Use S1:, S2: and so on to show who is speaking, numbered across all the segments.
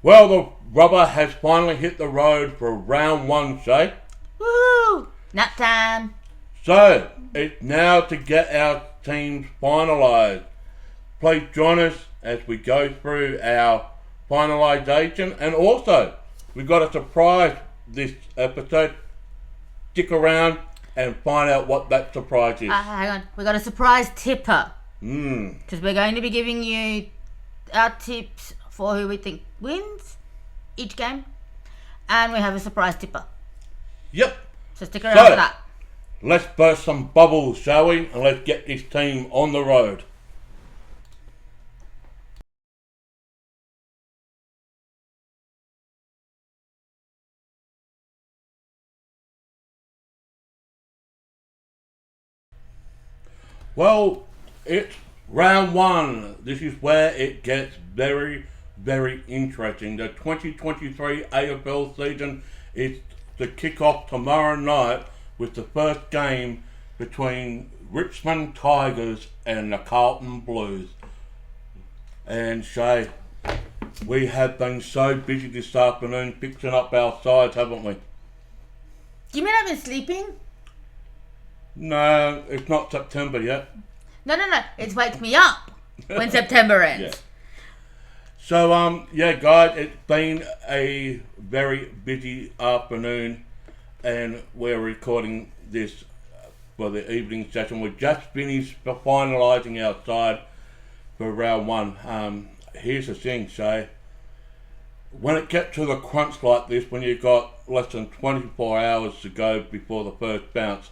S1: Well, the rubber has finally hit the road for round one, Shay.
S2: Woo! Nap time.
S1: So, it's now to get our teams finalised. Please join us as we go through our finalisation, and also we've got a surprise this episode. Stick around and find out what that surprise is.
S2: Hang on. We've got a surprise tipper.
S1: Hmm.
S2: Because we're going to be giving you our tips for who we think wins each game. And we have a surprise tipper.
S1: Yep.
S2: So stick around for that.
S1: Let's burst some bubbles, shall we? And let's get this team on the road. Well, it's round one. This is where it gets very, very interesting. The 2023 AFL season is to kick off tomorrow night with the first game between Richmond Tigers and the Carlton Blues. And Shay, we have been so busy this afternoon fixing up our sides, haven't we?
S2: Do you mean I've been sleeping?
S1: No, it's not September yet.
S2: No. It's wakes me up when September ends.
S1: Yeah. So, guys, it's been a very busy afternoon, and we're recording this for the evening session. We've just finished finalising our side for round one. Here's the thing, Shay. When it gets to the crunch like this, when you've got less than 24 hours to go before the first bounce,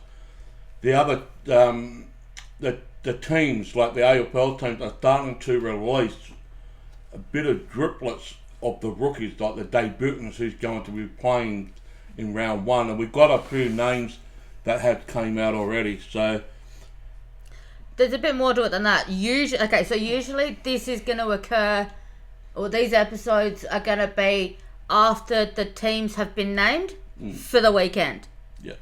S1: the other, the teams, like the AFL teams, are starting to release a bit of driplets of the rookies, like the debutants who's going to be playing in round one. And we've got a few names that have came out already, so...
S2: There's a bit more to it than that. Usually this is going to occur, or these episodes are going to be after the teams have been named for the weekend.
S1: Yeah.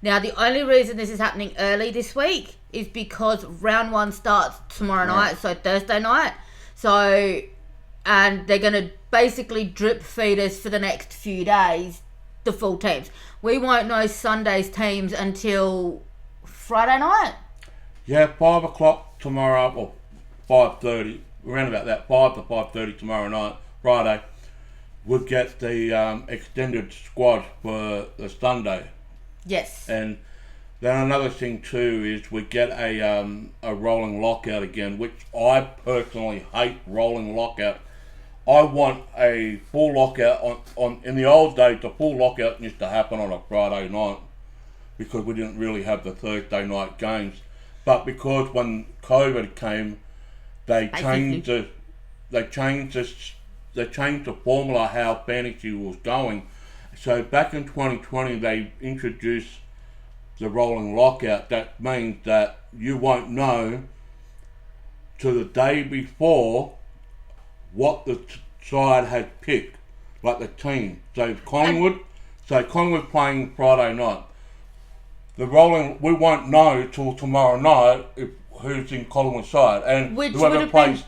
S2: Now, the only reason this is happening early this week is because round one starts tomorrow night, so Thursday night. So, and they're going to basically drip feed us for the next few days, the full teams. We won't know Sunday's teams until Friday night.
S1: Yeah, 5 o'clock tomorrow, or 5:30, around about that, 5 to 5:30 tomorrow night, Friday, we'll get the extended squad for the Sunday.
S2: Yes.
S1: And then another thing too is we get a rolling lockout again, which I personally hate rolling lockout. I want a full lockout on in the old days. The full lockout used to happen on a Friday night because we didn't really have the Thursday night games. But because when COVID came, they changed the formula how fantasy was going. So back in 2020, they introduced the rolling lockout. That means that you won't know to the day before what the side has picked, like the team. So Collingwood playing Friday night. We won't know till tomorrow night who's in Collingwood's side, and whoever plays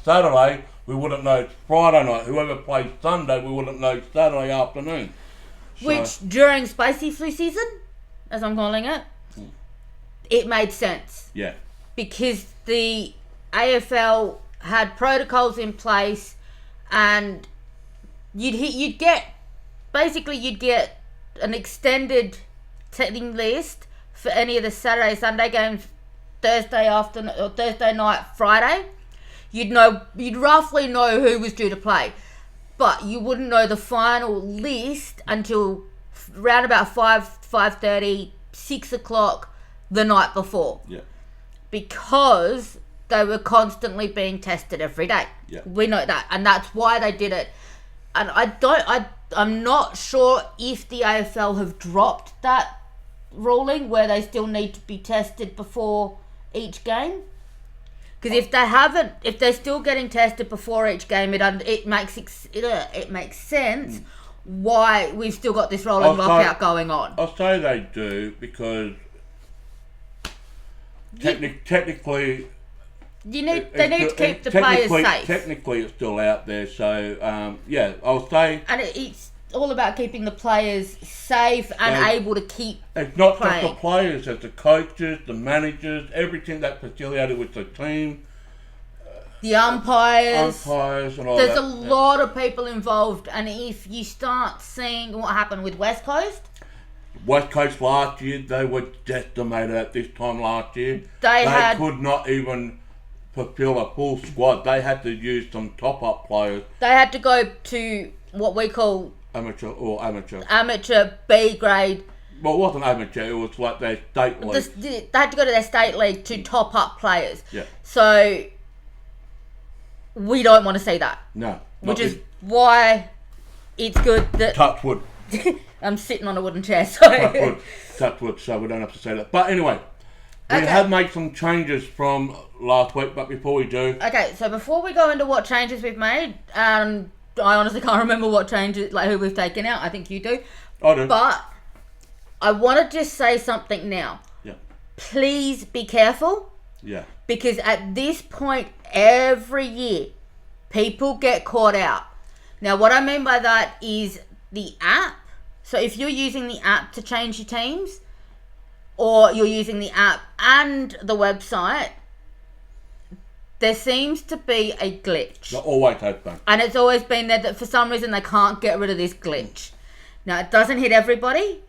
S1: Saturday, we wouldn't know Friday night. Whoever plays Sunday, we wouldn't know Saturday afternoon.
S2: Which, during spicy flu season, as I'm calling it, it made sense.
S1: Yeah. Because
S2: the AFL had protocols in place, and you'd get an extended setting list for any of the Saturday, Sunday games, Thursday afternoon or Thursday night, Friday. You'd roughly know who was due to play, but you wouldn't know the final list until around about 5:30, 6 o'clock the night before.
S1: Yeah.
S2: Because they were constantly being tested every day.
S1: Yeah.
S2: We know that, and that's why they did it. And I'm not sure if the AFL have dropped that ruling where they still need to be tested before each game. Because if they're still getting tested before each game, it makes sense why we've still got this rolling lockout going on.
S1: I'll say they do because technically
S2: They need to keep the players safe.
S1: Technically, it's still out there, so I'll say.
S2: And it's all about keeping the players safe and able to keep.
S1: It's not just the players; it's the coaches, the managers, everything that's affiliated with the team.
S2: The umpires
S1: and all
S2: There's
S1: that.
S2: a lot of people involved, and if you start seeing what happened with West Coast
S1: last year, they were decimated at this time last year.
S2: They
S1: could not even fulfill a full squad. They had to use some top-up players.
S2: They had to go to what we call
S1: amateur
S2: B grade.
S1: Well, it wasn't amateur. It was like their state league.
S2: They had to go to their state league to top up players.
S1: Yeah.
S2: So we don't want to see that.
S1: No.
S2: Which is why it's good that
S1: touch wood.
S2: I'm sitting on a wooden chair, so
S1: touch wood, so we don't have to say that. But anyway, we have made some changes from last week, but before we do...
S2: Okay, so before we go into what changes we've made, I honestly can't remember what changes, like who we've taken out. I think you do.
S1: I do.
S2: But I want to just say something now.
S1: Yeah.
S2: Please be careful.
S1: Yeah.
S2: Because at this point, every year, people get caught out. Now, what I mean by that is the app. So if you're using the app to change your teams, or you're using the app and the website, there seems to be a glitch.
S1: There always has been.
S2: And it's always been there that for some reason they can't get rid of this glitch. Now, it doesn't hit everybody,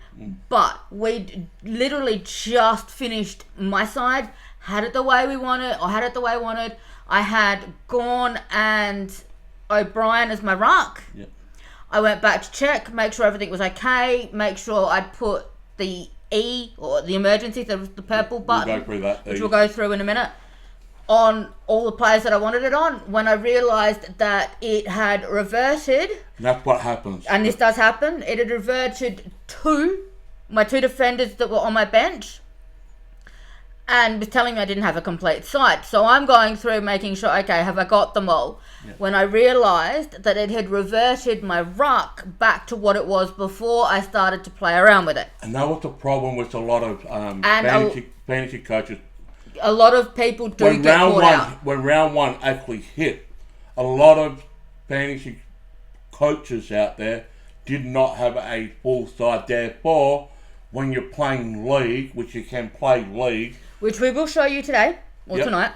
S2: but we literally just finished my side, had it the way we wanted, or had it the way I wanted. I had Gorn and O'Brien as my ruck.
S1: Yep.
S2: I went back to check, make sure everything was okay, make sure I'd put the E, or the emergency, the purple button,
S1: we'll go through that,
S2: which we'll go through in a minute, on all the players that I wanted it on, when I realised that it had reverted.
S1: That's what happens.
S2: And this does happen. It had reverted to my two defenders that were on my bench, and was telling me I didn't have a complete side. So I'm going through making sure, okay, have I got them all? Yeah. When I realised that it had reverted my ruck back to what it was before I started to play around with it.
S1: And that was the problem with a lot of fantasy coaches.
S2: A lot of people do get caught out.
S1: When round one actually hit, a lot of fantasy coaches out there did not have a full side. Therefore, when you're playing league, which you can play league,
S2: which we will show you today, or tonight.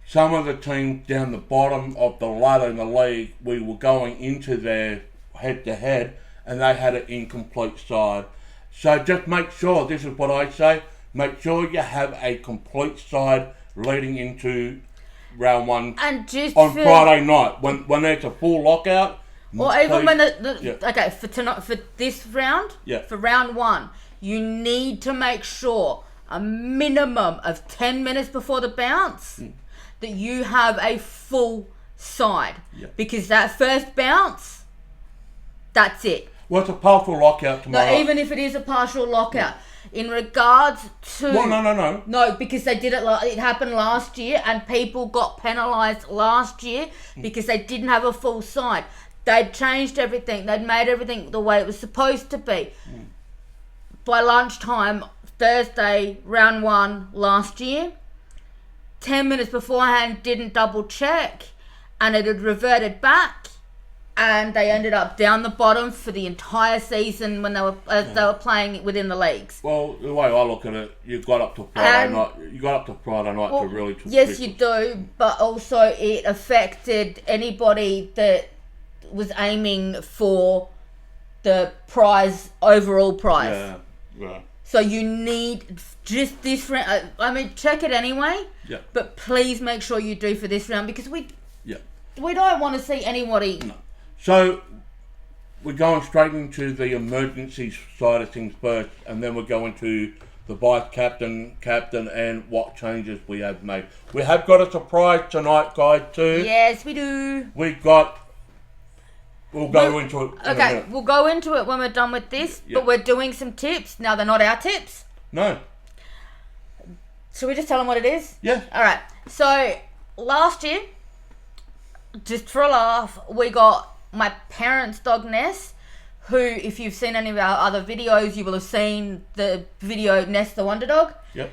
S1: Some of the teams down the bottom of the ladder in the league, we were going into their head-to-head, and they had an incomplete side. So just make sure, this is what I say, make sure you have a complete side leading into round one
S2: and just
S1: on Friday night. When there's a full lockout.
S2: Or even when okay, for tonight, for this round, for round one, you need to make sure a minimum of 10 minutes before the bounce that you have a full side. Because that first bounce, that's it.
S1: Well, it's a partial lockout tomorrow.
S2: No, even if it is a partial lockout. In regards to...
S1: Well, no.
S2: No, because they did it... It happened last year, and people got penalised last year because they didn't have a full side. They'd changed everything. They'd made everything the way it was supposed to be. By lunchtime, Thursday, round one last year, 10 minutes beforehand, didn't double check, and it had reverted back, and they ended up down the bottom for the entire season when they were playing within the leagues.
S1: Well, the way I look at it, you got up to Friday night. You got up to Friday night to really...
S2: Yes, you do, but also it affected anybody that was aiming for the overall prize.
S1: Yeah.
S2: So you need just this round. I mean, check it anyway.
S1: Yeah.
S2: But please make sure you do for this round, because we don't want to see anybody.
S1: No. So we're going straight into the emergency side of things first, and then we're going to the vice captain, and what changes we have made. We have got a surprise tonight, guys, too.
S2: Yes, we do.
S1: We'll go into it.
S2: Okay, we'll go into it when we're done with this, but we're doing some tips. Now, they're not our tips.
S1: No.
S2: Should we just tell them what it is?
S1: Yeah.
S2: All right. So, last year, just for a laugh, we got my parents' dog Ness, who, if you've seen any of our other videos, you will have seen the video Ness the Wonder Dog.
S1: Yep.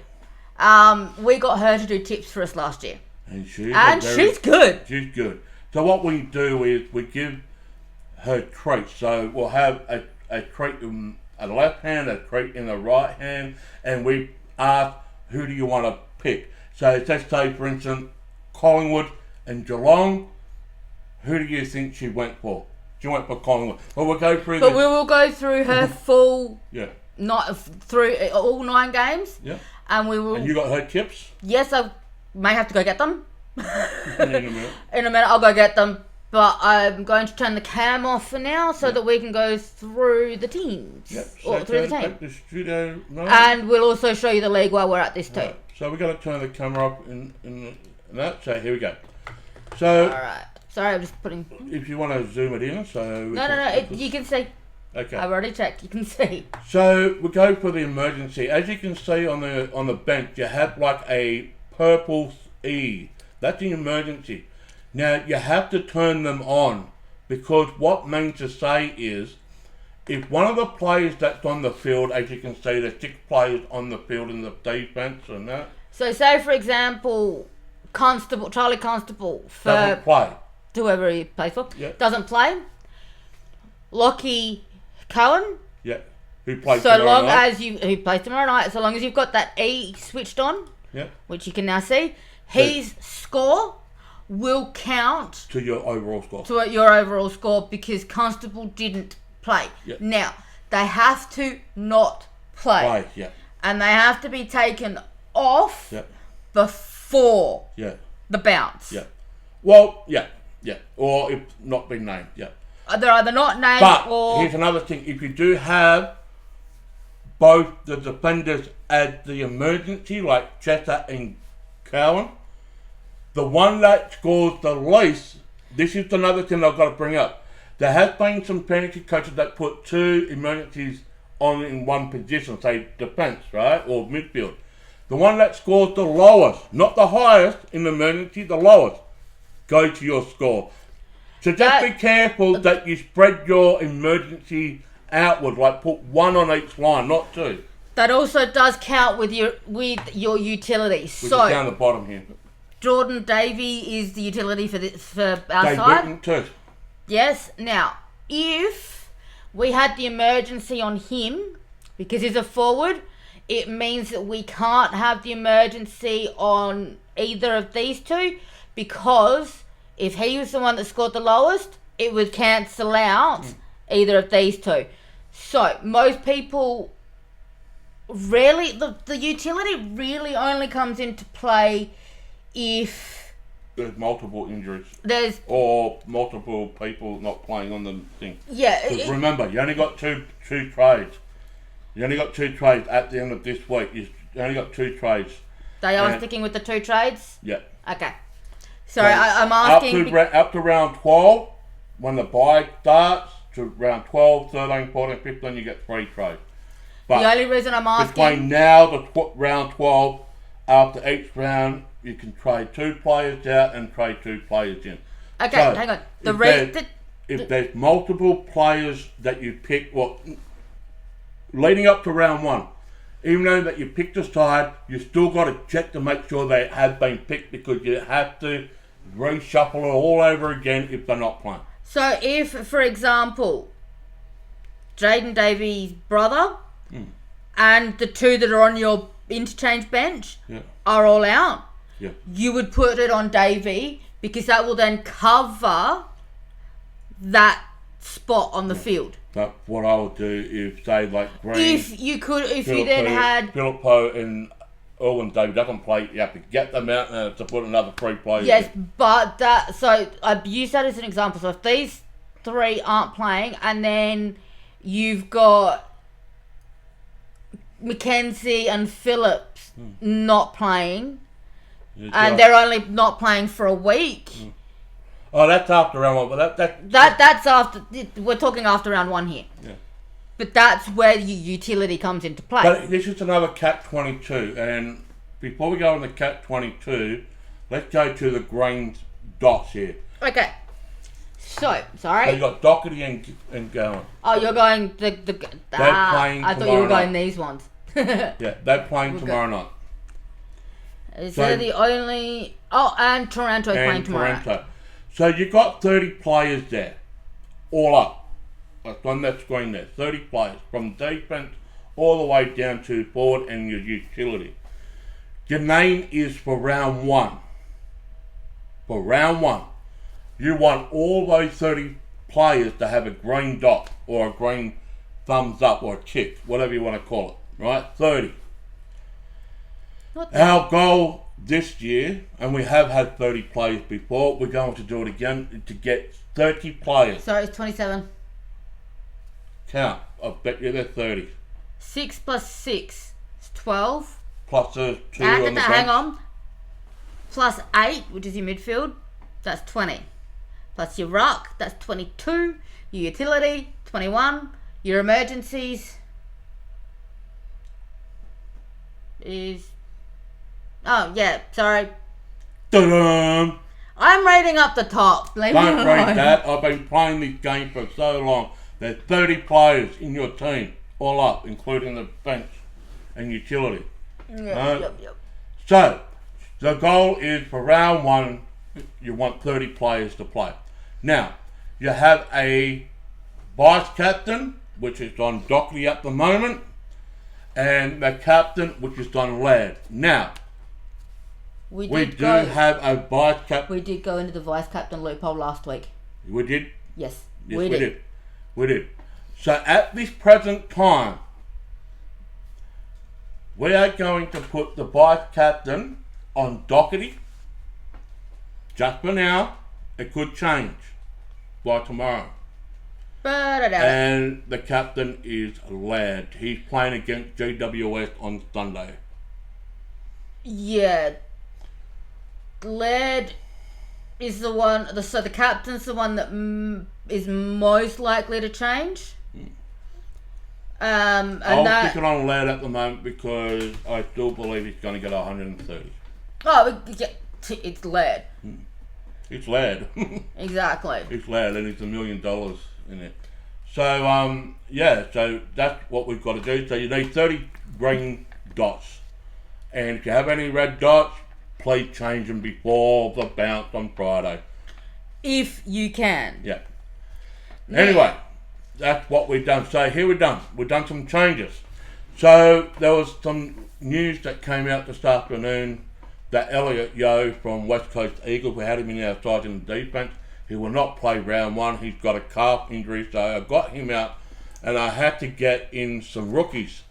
S2: We got her to do tips for us last year.
S1: And
S2: she's good.
S1: She's good. So what we do is we give her traits. So we'll have a trait in a left hand, a trait in the right hand, and we ask, who do you want to pick? So let's say, for instance, Collingwood and Geelong. Who do you think she went for? She went for Collingwood. Well, we'll go through.
S2: But we will go through her full.
S1: Yeah.
S2: Not through all 9 games.
S1: Yeah.
S2: And we will.
S1: And you got her tips?
S2: Yes, I may have to go get them.
S1: In a minute.
S2: In a minute, I'll go get them. But I'm going to turn the cam off for now so that we can go through the teams.
S1: Yep.
S2: Or through the team.
S1: The studio, no.
S2: And we'll also show you the league while we're at this too.
S1: Right. So we've got to turn the camera up in that. So here we go. So.
S2: Alright. Sorry, I'm just putting.
S1: If you want to zoom it in, so.
S2: No. You can see.
S1: Okay.
S2: I've already checked. You can see.
S1: So we go for the emergency. As you can see on the bench, you have like a purple E. That's the emergency. Now you have to turn them on, because what means to say is, if one of the players that's on the field, as you can see, there's 6 players on the field in the defence and that.
S2: So say for example, Charlie Constable for
S1: doesn't play.
S2: Whoever he plays for,
S1: doesn't
S2: play. Lockie Cohen.
S1: Yeah. Who plays
S2: so long
S1: night.
S2: as who plays tomorrow night, so long as you've got that E switched on, which you can now see, his score will count
S1: to your overall score.
S2: To your overall score, because Constable didn't play.
S1: Yep.
S2: Now they have to not play. And they have to be taken off before the bounce.
S1: Well, or if not been named.
S2: They're either not named
S1: but here's another thing. If you do have both the defenders at the emergency, like Chester and Cowan, the one that scores the least, this is another thing I've got to bring up. There has been some fantasy coaches that put 2 emergencies on in one position, say defence, right, or midfield. The one that scores the lowest, not the highest in the emergency, the lowest, go to your score. So just be careful that you spread your emergency outward, like put 1 on each line, not 2.
S2: That also does count with your utility.
S1: Which is down the bottom here.
S2: Jordan Davey is the utility for our
S1: Dave
S2: side.
S1: Burton too.
S2: Yes. Now, if we had the emergency on him, because he's a forward, it means that we can't have the emergency on either of these 2, because if he was the one that scored the lowest, it would cancel out either of these 2. So most people rarely, the utility really only comes into play if
S1: there's multiple injuries. Or multiple people not playing on the thing.
S2: Yeah.
S1: Because remember, you only got two trades. You only got 2 trades at the end of this week. You only got 2 trades.
S2: They are sticking with the 2 trades?
S1: Yeah.
S2: Okay. Sorry, I'm asking.
S1: Up to round 12, when the bye starts, to round 12, 13, 14, 15, you get 3 trades. But
S2: the only reason I'm asking.
S1: Between now to round 12, after each round, you can trade 2 players out and trade 2 players in.
S2: Okay,
S1: so
S2: hang on.
S1: If there's multiple players that you pick, leading up to round 1, even though that you picked a side, you still got to check to make sure they have been picked, because you have to reshuffle it all over again if they're not playing.
S2: So if, for example, Jaden Davies' brother and the 2 that are on your interchange bench are all out, you would put it on Davey, because that will then cover that spot on the field.
S1: But what I would do is say, like Green,
S2: if you then had
S1: Philip Poe and Owen David doesn't play, you have to get them out and to put another 3 players.
S2: Yes, but I've used that as an example. So if these 3 aren't playing, and then you've got Mackenzie and Phillips not playing, and they're only not playing for a week.
S1: Oh, that's after round 1, but
S2: that's after. We're talking after round 1 here.
S1: Yeah.
S2: But that's where your utility comes into play.
S1: But this is another Cat-22, and before we go on the Cat-22, let's go to the green dots here.
S2: Okay. So, sorry.
S1: So you got Doherty and Gowan.
S2: Oh, you're going
S1: they're playing
S2: I thought you were going these ones.
S1: Yeah, they're playing tomorrow night.
S2: Is there the only... Oh, and Toronto playing tomorrow.
S1: Toronto. So you got 30 players there, all up. That's on that screen there. 30 players from defense all the way down to forward and your utility. Your name is for round one. For round one, you want all those 30 players to have a green dot or a green thumbs up or a tick, whatever you want to call it, right? 30. Our goal this year, and we have had 30 players before, we're going to do it again to get 30 players.
S2: Sorry, it's 27.
S1: Count. I bet you they're 30.
S2: 6 plus 6 is 12.
S1: Plus there's 2
S2: And
S1: on the
S2: hang
S1: bench.
S2: on. Plus 8, which is your midfield, that's 20. Plus your ruck, that's 22. Your utility, 21. Your emergencies is... Oh, yeah, sorry.
S1: Ta-da!
S2: I'm rating up the top. Leave me
S1: Don't
S2: alone.
S1: rate that. I've been playing this game for so long. There's 30 players in your team, all up, including the bench and utility.
S2: Yep.
S1: So, the goal is for round one, you want 30 players to play. Now, you have a vice captain, which is on Dockley at the moment, and the captain, which is on Laird. Now, we do have a vice captain.
S2: We did go into the vice captain loophole last week.
S1: We did?
S2: Yes,
S1: We did. So at this present time, we are going to put the vice captain on Doherty. Just for now, it could change by tomorrow.
S2: But I doubt it.
S1: And the captain is Laird. He's playing against GWS on Sunday.
S2: Yeah. Laird is the one... So the captain's the one that is most likely to change. And
S1: I'll stick it on Laird at the moment because I still believe he's going to get 130.
S2: Oh, yeah, it's Laird.
S1: It's Laird.
S2: Exactly.
S1: It's Laird and it's $1 million in it. So, so that's what we've got to do. So you need 30 green dots. And if you have any red dots, please change them before the bounce on Friday.
S2: If you can.
S1: Yeah. Anyway, that's what we've done. So here we're done. We've done some changes. So there was some news that came out this afternoon that Elliot Yeo from West Coast Eagles, we had him in our side in the defence. He will not play round one. He's got a calf injury, so I got him out and I had to get in some rookies.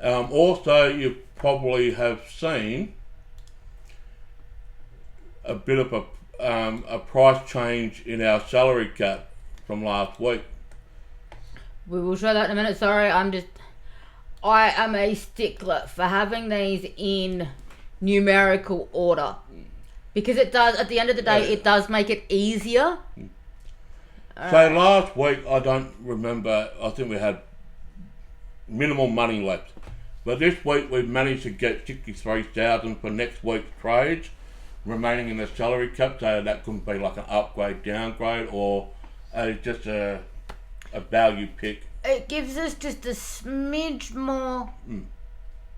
S1: Also, you probably have seen a bit of a price change in our salary cap from last week.
S2: We will show that in a minute. Sorry, I am a stickler for having these in numerical order. Because it does, at the end of the day, it does make it easier.
S1: So last week, I don't remember, I think we had minimal money left. But this week, we've managed to get 63,000 for next week's trades remaining in the salary cap. So that could be like an upgrade, downgrade, or just a value pick.
S2: It gives us just a smidge more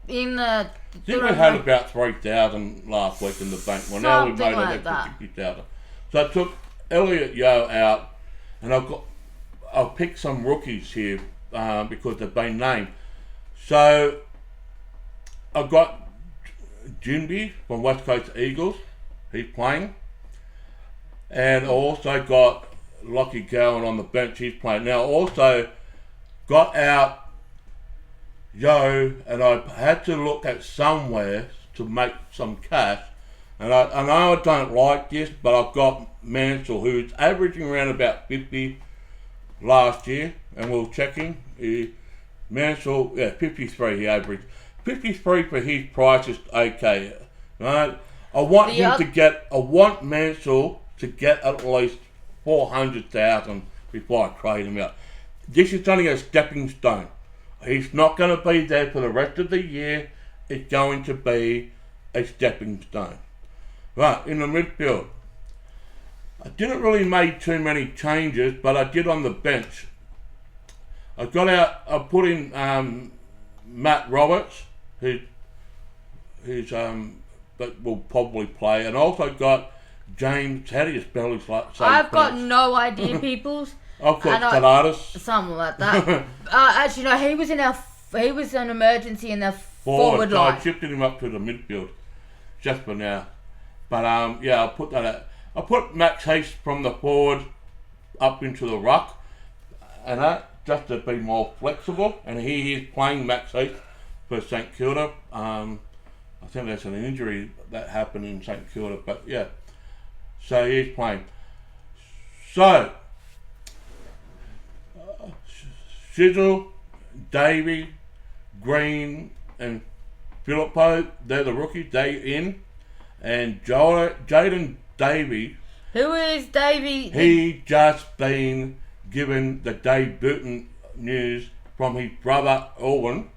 S2: in the...
S1: I think we had about 3,000 last week in the bank. Well, now we've made
S2: like
S1: an extra 60,000. So I took Elliot Yeo out, and I'll pick some rookies here because they've been named. So I've got Jinby from West Coast Eagles. He's playing. And I also got Lockie Gowan on the bench. He's playing. Now also got out Yo, and I had to look at somewhere to make some cash. And I know I don't like this, but I've got Mansell, who's averaging around about 50 last year, and we'll check him. Mansell, 53 he averaged. 53 for his price is okay, right? I want Mansell to get at least 400,000 before I trade him out. This is only a stepping stone. He's not going to be there for the rest of the year. It's going to be a stepping stone. Right, in the midfield, I didn't really make too many changes, but I did on the bench. I put in Matt Roberts, who's that will probably play. And also got James, how do you spell his last name?
S2: I've got no idea, peoples.
S1: I've got Saladas.
S2: Something like that. Actually, no, he was an emergency in the forward line.
S1: I shifted him up to the midfield just for now. But I'll put that out. I put Max Hayes from the forward up into the ruck, and that just to be more flexible. And he is playing Max Hayes for St Kilda. I think that's an injury that happened in St Kilda, but yeah. So he's playing. So Sizzle, Davey, Green, and Philippo, they're the rookies. They in, and Jaden Davey.
S2: Who is Davey?
S1: He just been given the Dave Burton news from his brother Erwin.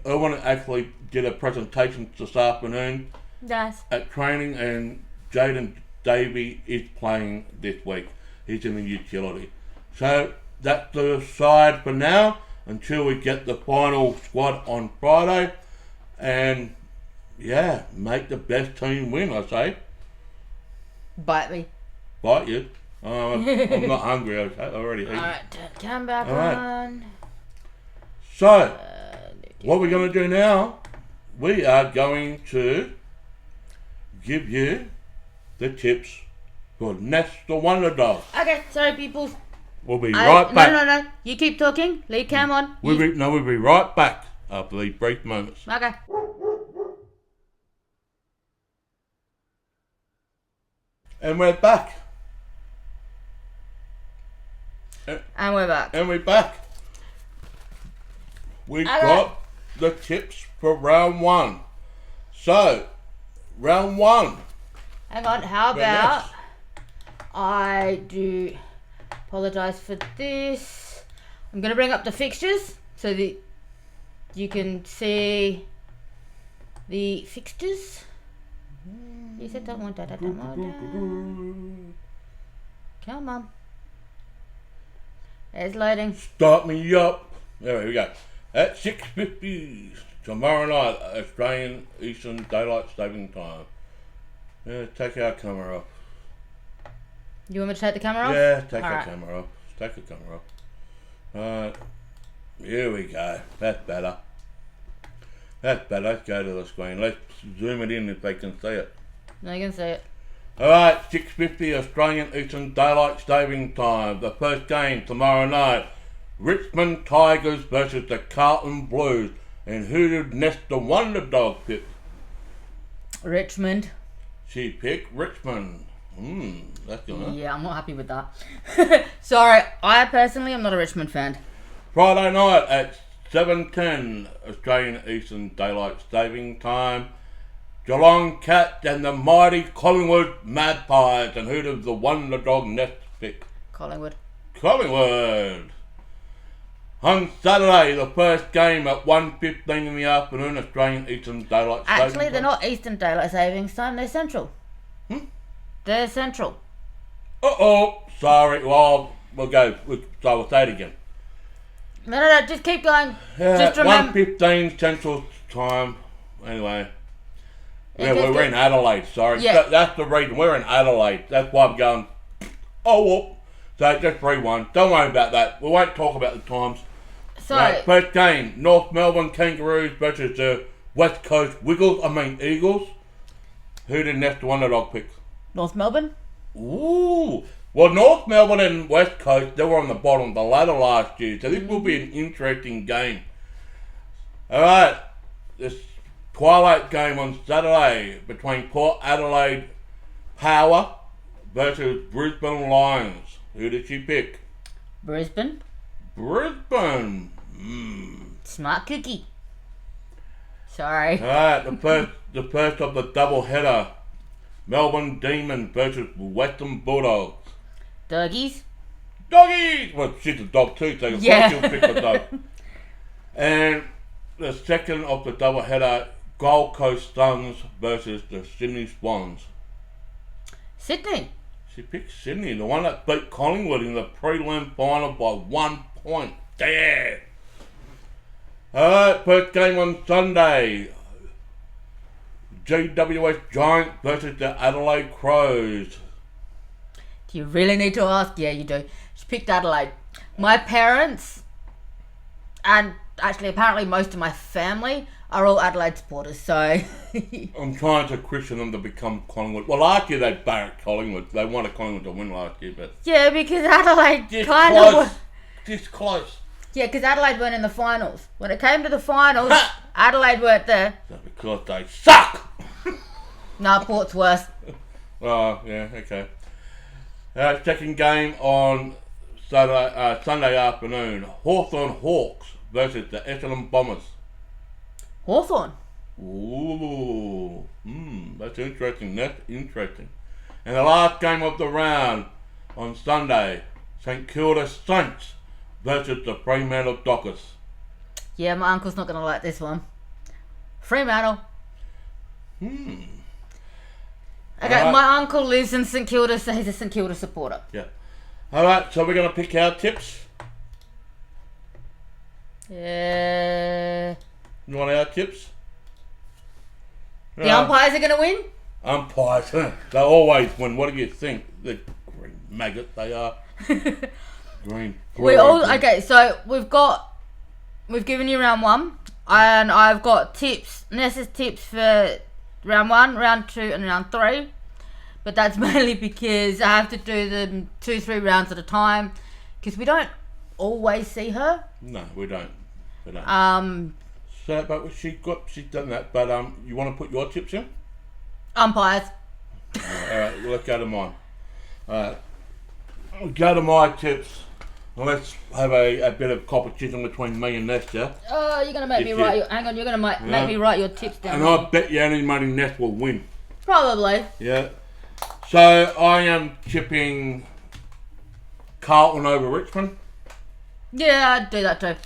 S1: Erwin actually did a presentation this afternoon at training, and Jaden Davey is playing this week. He's in the utility. So that's the side for now until we get the final squad on Friday. And yeah, make the best team win, I say.
S2: Bite me.
S1: Bite you? I'm not hungry, I've already eaten.
S2: Alright, come back on.
S1: So, what we're going to do now, we are going to give you the tips for Nest the Wonder Dog.
S2: Okay, sorry people.
S1: We'll be right back.
S2: No. You keep talking. Leave cam on.
S1: We'll be right back after these brief moments.
S2: Okay.
S1: And we're back.
S2: And we're back.
S1: And we're back. We've got the tips for round one. So, round one.
S2: Hang on, how about I do apologise for this. I'm going to bring up the fixtures so that you can see the fixtures. You said don't want that. Come on. It's loading.
S1: Start me up. There we go. At 6:50 tomorrow night, Australian Eastern Daylight Saving Time. Take our camera off.
S2: You want me to take the camera off?
S1: Yeah, take the camera off. Take the camera off. Alright. Here we go. That's better. That's better. Let's go to the screen. Let's zoom it in if they can see it.
S2: They can see it.
S1: Alright, 6:50 Australian Eastern Daylight Saving Time. The first game tomorrow night. Richmond Tigers versus the Carlton Blues. And who did Nest the Wonder Dog pick?
S2: Richmond.
S1: She picked Richmond. That's good.
S2: Yeah, I'm not happy with that. Sorry, I personally am not a Richmond fan.
S1: Friday night at 7:10 Australian Eastern Daylight Saving Time. Geelong Cats and the mighty Collingwood Magpies. And who did the Wonder Dog Nest pick?
S2: Collingwood.
S1: Collingwood. On Saturday, the first game at 1:15 in the afternoon, Australian Eastern Daylight Saving Time.
S2: Actually, they're not Eastern Daylight Savings Time, they're Central. They're Central.
S1: Sorry. Well, we'll go. So we'll say it again.
S2: No, just keep going. Just remember.
S1: 1:15 Central Time. Anyway. Yeah, we're in Adelaide, sorry.
S2: Yeah.
S1: That's the reason. We're in Adelaide. That's why I'm going, So just 3-1. Don't worry about that. We won't talk about the times.
S2: So,
S1: right, first game, North Melbourne Kangaroos versus the West Coast Eagles. Who did Nest the Wonder Dog pick?
S2: North Melbourne.
S1: Ooh. Well, North Melbourne and West Coast, they were on the bottom of the ladder last year, so this will be an interesting game. Alright, this twilight game on Saturday between Port Adelaide Power versus Brisbane Lions. Who did she pick?
S2: Brisbane. Smart cookie. Sorry.
S1: Alright, the first of the double header. Melbourne Demons versus Western Bulldogs.
S2: Doggies.
S1: Well, she's a dog too, so she'll pick the dog. And the second of the double header, Gold Coast Suns versus the Sydney Swans.
S2: Sydney.
S1: She picked Sydney, the one that beat Collingwood in the prelim final by 1 point. Damn! Alright, first game on Sunday. GWS Giants versus the Adelaide Crows.
S2: Do you really need to ask? Yeah, you do. She picked Adelaide. My parents, and actually apparently most of my family, are all Adelaide supporters, so...
S1: I'm trying to christen them to become Collingwood. Well, last year they backed Collingwood. They wanted Collingwood to win last year, but...
S2: Yeah, because Adelaide
S1: Just
S2: kind
S1: close.
S2: of...
S1: Just close.
S2: Yeah, because Adelaide weren't in the finals. When it came to the finals, Adelaide weren't there.
S1: That's because they suck!
S2: No, Port's worse.
S1: Oh, yeah, okay. Second game on Sunday afternoon. Hawthorn Hawks versus the Essendon Bombers.
S2: Hawthorn.
S1: Ooh, that's interesting. That's interesting. And the last game of the round on Sunday, St Kilda Saints versus the Fremantle Dockers.
S2: Yeah, my uncle's not going to like this one. Fremantle. Okay,
S1: Alright.
S2: my uncle lives in St Kilda, so he's a St Kilda supporter.
S1: Yeah. Alright, so we're going to pick our tips.
S2: Yeah.
S1: You want our tips?
S2: The umpires are going to win?
S1: Umpires, they always win. What do you think? The green maggot they are. Green.
S2: Okay, so we've given you round 1, and I've got tips, Nessa's tips for round 1, round 2, and round 3. But that's mainly because I have to do them 2-3 rounds at a time, because we don't always see her.
S1: No, we don't. So, but she's done that. But you want to put your tips in?
S2: Umpires.
S1: Alright, well, let's go to mine. Alright, I'll go to my tips. Well, let's have a bit of competition between me and Nesta.
S2: Oh, you're gonna make me write your. Hang on, you're gonna make me write your tips down.
S1: And I bet you any money Nest will win.
S2: Probably.
S1: Yeah. So I am tipping Carlton over Richmond.
S2: Yeah, I'd do that too.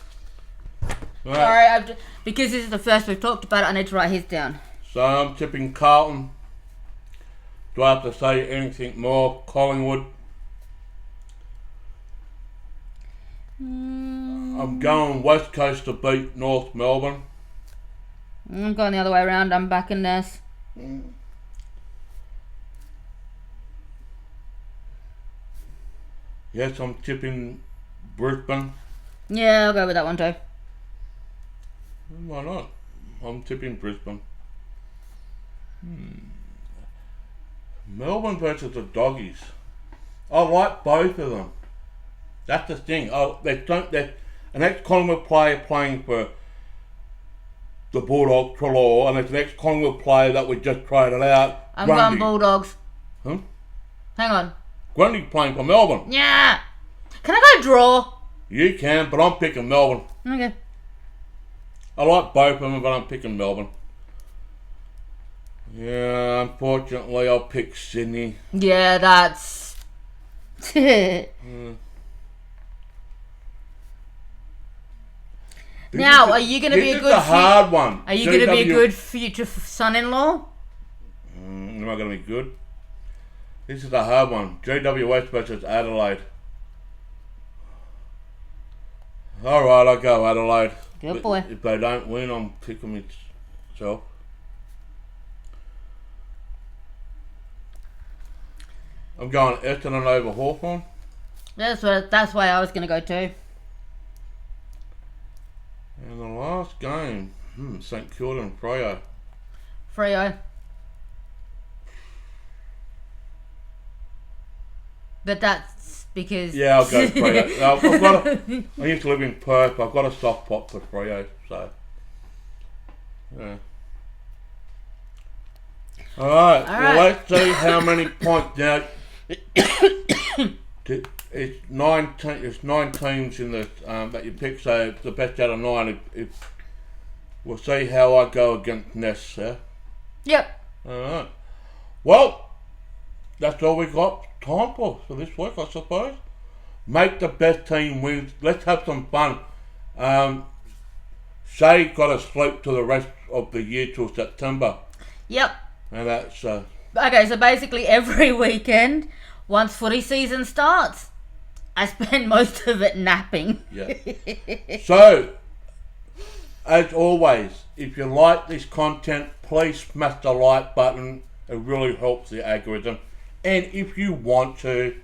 S1: Right.
S2: Sorry, because this is the first we've talked about it, I need to write his down.
S1: So I'm tipping Carlton. Do I have to say anything more? Collingwood. I'm going West Coast to beat North Melbourne.
S2: I'm going the other way around. I'm backing Ness.
S1: Yes, I'm tipping Brisbane.
S2: Yeah, I'll go with that one too.
S1: Why not? I'm tipping Brisbane. Melbourne versus the Doggies. I like both of them. That's the thing. They're an ex-Collingwood player playing for the Bulldogs, Trelaw, and there's an ex-Collingwood player that we just traded out.
S2: I'm
S1: Grundy.
S2: going Bulldogs.
S1: Huh?
S2: Hang on.
S1: Grundy playing for Melbourne.
S2: Yeah. Can I go draw?
S1: You can, but I'm picking Melbourne.
S2: Okay.
S1: I like both of them, but I'm picking Melbourne. Yeah, unfortunately, I'll pick Sydney.
S2: Yeah, that's... Now, are you going to be a good...
S1: This is a hard one.
S2: Are you going to be a good future son-in-law?
S1: Am I going to be good? This is a hard one. GWS versus Adelaide. Alright, I'll go Adelaide.
S2: Good boy.
S1: If they don't win, I'm picking myself. I'm going Essendon over Hawthorn.
S2: That's why I was going to go too.
S1: And the last game, St Kilda and Freo.
S2: Freo. But that's because...
S1: Yeah, I'll go Freo. I used to live in Perth. I've got a soft pot for Freo, so... Yeah. Alright, well, let's see how many points now. It's 9 teams in the that you pick, so it's the best out of 9. We'll see how I go against Ness, yeah?
S2: Yep.
S1: Alright. Well, that's all we got time for this week, I suppose. Make the best team win. Let's have some fun. Shay got to sleep to the rest of the year till September.
S2: Yep.
S1: And that's...
S2: Okay, so basically every weekend, once footy season starts, I spend most of it napping.
S1: Yeah. So, as always, if you like this content, please smash the like button. It really helps the algorithm. And if you want to,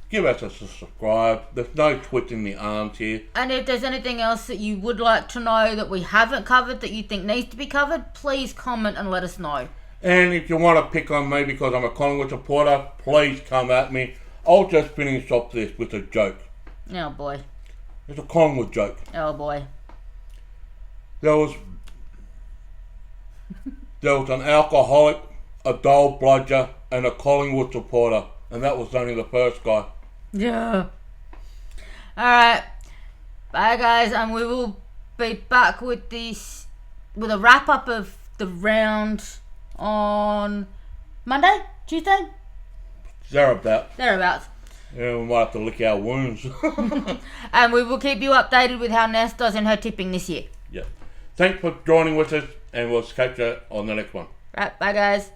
S1: give us a subscribe. There's no twisting the arms here.
S2: And if there's anything else that you would like to know that we haven't covered that you think needs to be covered, please comment and let us know.
S1: And if you want to pick on me because I'm a Collingwood supporter, please come at me. I'll just finish off this with a joke.
S2: Oh boy.
S1: It's a Collingwood joke.
S2: Oh boy.
S1: There was an alcoholic, a dull bludger, and a Collingwood supporter. And that was only the first guy.
S2: Yeah. Alright. Bye guys, and we will be back with a wrap up of the round on Monday? Tuesday?
S1: Thereabouts. Yeah, we might have to lick our wounds.
S2: And we will keep you updated with how Ness does in her tipping this year.
S1: Yeah. Thanks for joining with us, and we'll catch you on the next one.
S2: Right, bye guys.